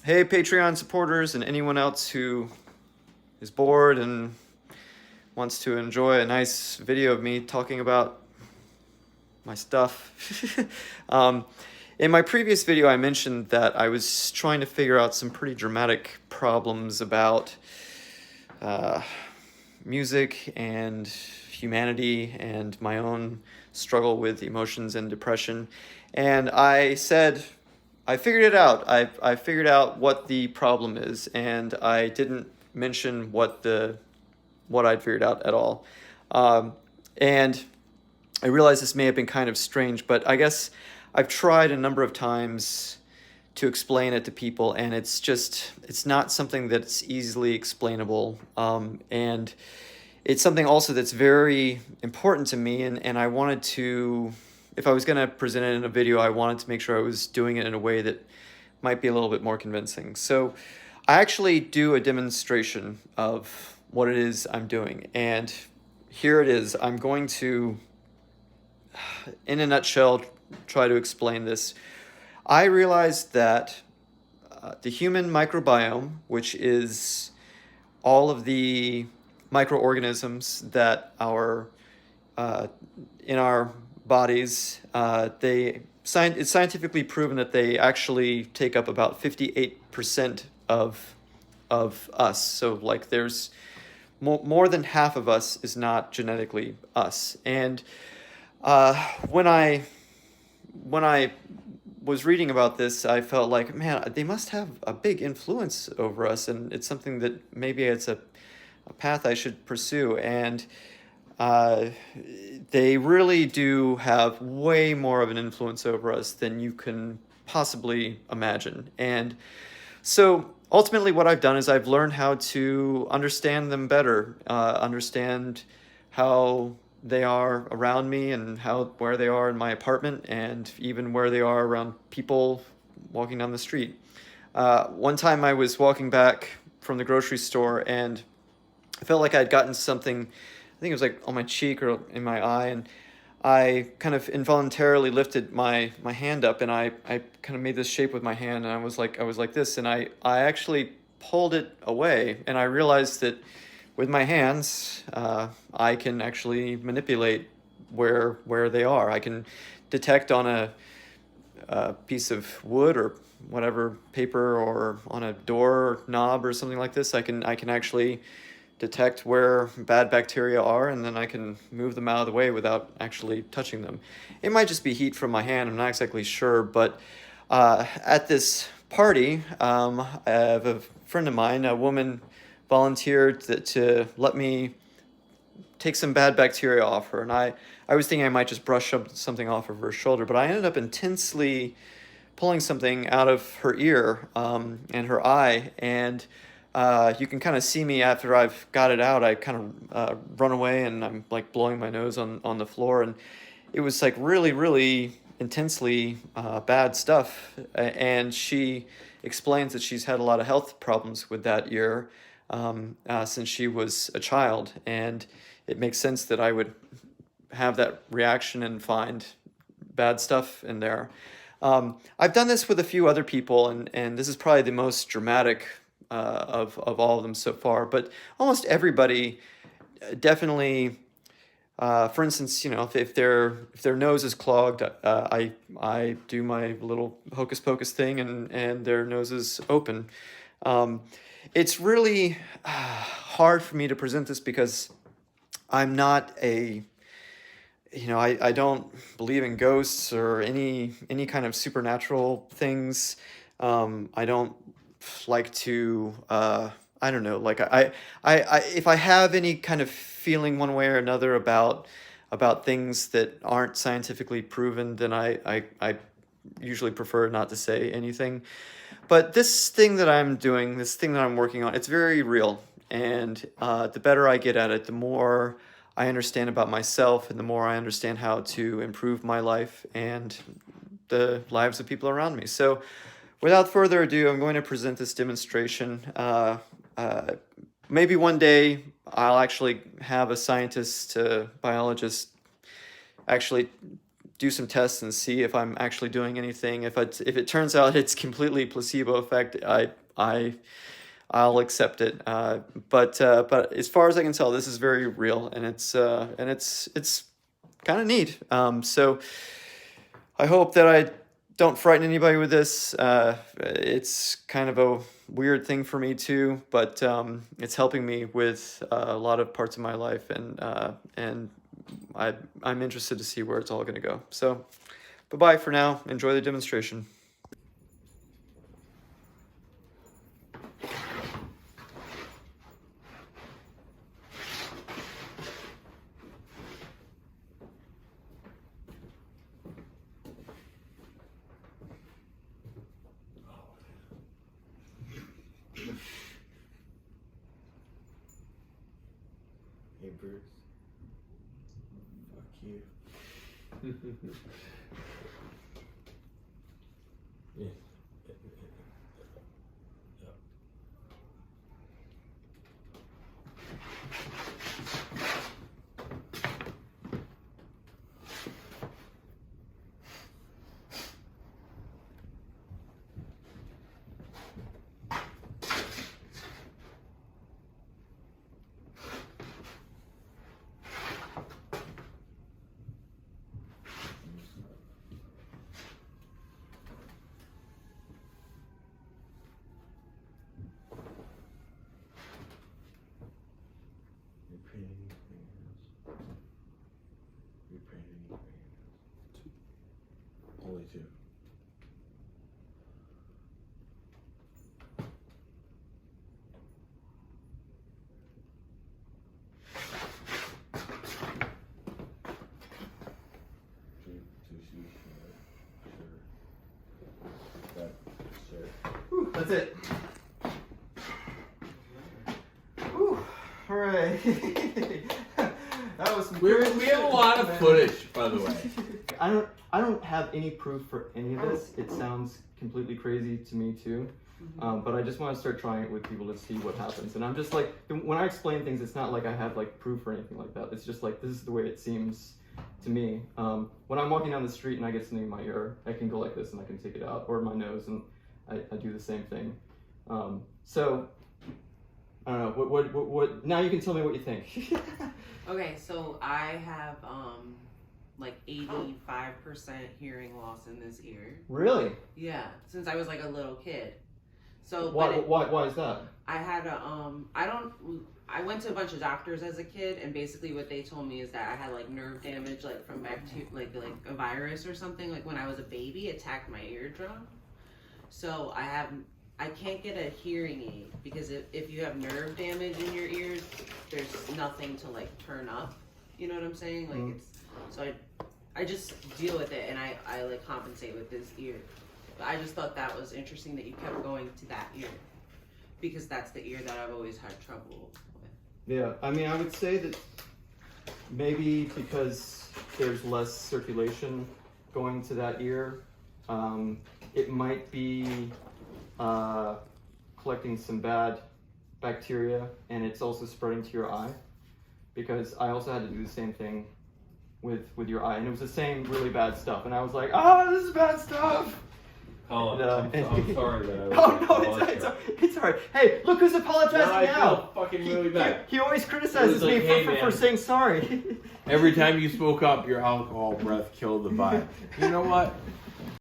Hey, Patreon supporters and anyone else who is bored and wants to enjoy a nice video of me talking about my stuff. um, in my previous video, I mentioned that I was trying to figure out some pretty dramatic problems about uh, music and humanity and my own struggle with emotions and depression. And I said, I figured it out. I figured out what the problem is, and I didn't mention what I'd figured out at all. Um, and I realize this may have been kind of strange, but I guess I've tried a number of times to explain it to people, and it's not something that's easily explainable. And it's something also that's very important to me, and I wanted to, if I was going to present it in a video, I wanted to make sure I was doing it in a way that might be a little bit more convincing. So I actually do a demonstration of what it is I'm doing, and here it is. I'm going to, in a nutshell, try to explain this. I realized that the human microbiome, which is all of the microorganisms that are in our bodies, it's scientifically proven that they actually take up about 58% of us. So like there's more than half of us is not genetically us. And when I was reading about this, I felt like, man, they must have a big influence over us, and it's something that maybe it's a path I should pursue. And uh, they really do have way more of an influence over us than you can possibly imagine. And so ultimately, what I've done is I've learned how to understand them better, understand how they are around me and where they are in my apartment and even where they are around people walking down the street. One time I was walking back from the grocery store and I felt like I'd gotten something, I think it was like on my cheek or in my eye, and I kind of involuntarily lifted my hand up, and I kind of made this shape with my hand, and I was like this, and I actually pulled it away, and I realized that with my hands, I can actually manipulate where they are. I can detect on a piece of wood or whatever, paper, or on a door knob or something like this. I can actually detect where bad bacteria are, and then I can move them out of the way without actually touching them. It might just be heat from my hand, I'm not exactly sure, but at this party, I have a friend of mine, a woman, volunteered to let me take some bad bacteria off her, and I was thinking I might just brush something off of her shoulder, but I ended up intensely pulling something out of her ear and her eye, and you can kind of see me after I've got it out. I kind of run away and I'm like blowing my nose on the floor, and it was like really, really intensely bad stuff. And she explains that she's had a lot of health problems with that ear since she was a child, and it makes sense that I would have that reaction and find bad stuff in there. I've done this with a few other people, and this is probably the most dramatic of all of them so far. But almost everybody definitely, for instance, you know, if their nose is clogged, I do my little hocus pocus thing, and their nose is open. Um, it's really hard for me to present this because I'm not a I don't believe in ghosts or any kind of supernatural things. I don't like to I don't know, like I if I have any kind of feeling one way or another about things that aren't scientifically proven, then I usually prefer not to say anything. But this thing that I'm doing, this thing that I'm working on, it's very real. And the better I get at it, the more I understand about myself, and the more I understand how to improve my life and the lives of people around me. So, without further ado, I'm going to present this demonstration. Uh, Maybe one day I'll actually have a scientist, biologist, actually do some tests and see if I'm actually doing anything. If it turns out it's completely placebo effect, I'll accept it. But as far as I can tell, this is very real, and it's kind of neat. So I hope that I don't frighten anybody with this. It's kind of a weird thing for me too, but it's helping me with a lot of parts of my life, and I'm interested to see where it's all going to go. So, bye-bye for now. Enjoy the demonstration. Hey Bruce. Fuck you. Yeah. Only two. Whew, that's it. Whew, all right. That was We have a lot of footage, by the way. I don't have any proof for any of this. It sounds completely crazy to me too. But I just want to start trying it with people to see what happens. And I'm just like, when I explain things, it's not like I have like proof or anything like that. It's just like, this is the way it seems to me. When I'm walking down the street and I get something in my ear, I can go like this and I can take it out, or my nose, and I do the same thing. So I don't know. What? Now you can tell me what you think. Okay, so I have like 85% hearing loss in this ear. Really? Yeah, since I was like a little kid. So why is that? I had a I went to a bunch of doctors as a kid, and basically what they told me is that I had like nerve damage, like from bacteria, like a virus or something. Like when I was a baby, attacked my eardrum. So I can't get a hearing aid because if you have nerve damage in your ears, there's nothing to like turn up. You know what I'm saying? Like it's so I just deal with it, and I like compensate with this ear. But I just thought that was interesting that you kept going to that ear, because that's the ear that I've always had trouble with. Yeah, I mean, I would say that maybe because there's less circulation going to that ear, it might be collecting some bad bacteria, and it's also spreading to your eye, because I also had to do the same thing with your eye, and it was the same really bad stuff, and I was like, this is bad stuff. Oh, I'm sorry that I Oh no, it's alright. Hey, look who's apologizing I now. feel fucking really bad. He always criticizes like, me hey, for saying sorry. Every time you spoke up, your alcohol breath killed the vibe. You know what?